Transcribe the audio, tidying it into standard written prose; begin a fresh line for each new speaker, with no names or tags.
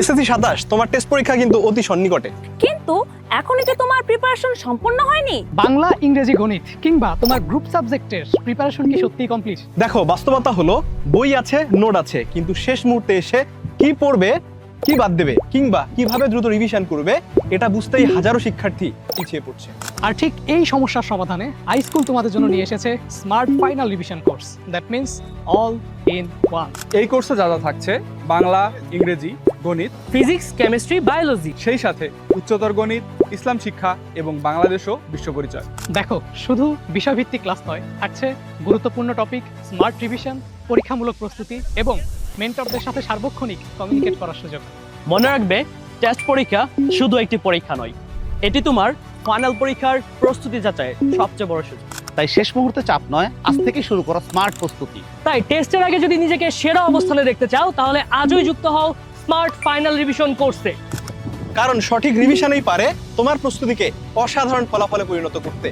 SSC 27 তোমার test পরীক্ষা কিন্তু অতি সন্নিকটে।
কিন্তু এখনই কি তোমার প্রিপারেশন সম্পূর্ণ হয়নি?
বাংলা, ইংরেজি, গণিত কিংবা তোমার গ্রুপ সাবজেক্টের প্রিপারেশন কি সত্যিই কমপ্লিট?
দেখো, বাস্তবতা হলো বই আছে, নোট আছে, কিন্তু শেষ মুহূর্তে এসে কি পড়বে, কি বাদ দেবে কিংবা কিভাবে দ্রুত রিভিশন করবে এটা বুঝতেই হাজারো শিক্ষার্থী পিছিয়ে পড়ছে।
আর ঠিক এই সমস্যার সমাধানে আইস্কুল তোমাদের জন্য নিয়ে এসেছে smart final revision course, that means all in one.
এই কোর্সে যা যা থাকছে বাংলা, ইংরেজি, গণিত,
ফিজিক্স, কেমিস্ট্রি, বায়োলজি,
সেই সাথে উচ্চতর গণিত, ইসলাম শিক্ষা এবং বাংলাদেশ ও বিশ্ব পরিচয়।
দেখো, শুধু বিষয়ভিত্তিক ক্লাস নয়, থাকছে গুরুত্বপূর্ণ টপিক, স্মার্ট রিভিশন, পরীক্ষামূলক প্রস্তুতি এবং মেন্টরদের সাথে সার্বক্ষণিক কমিউনিকেট করার সুযোগ।
মনে রাখবে টেস্ট পরীক্ষা শুধু একটি পরীক্ষা নয়, এটি তোমার ফাইনাল পরীক্ষার প্রস্তুতি যাচাইয়ের সবচেয়ে বড় সুযোগ।
তাই শেষ মুহূর্তে চাপ নয়, আজ থেকে শুরু করো স্মার্ট প্রস্তুতি।
তাই টেস্টের আগে যদি নিজেকে সেরা অবস্থানে দেখতে চাও তাহলে আজই যুক্ত হও স্মার্ট ফাইনাল রিভিশন কোর্সে।
কারণ সঠিক রিভিশনই পারে তোমার প্রস্তুতিকে অসাধারণ ফলাফলে পরিণত করতে।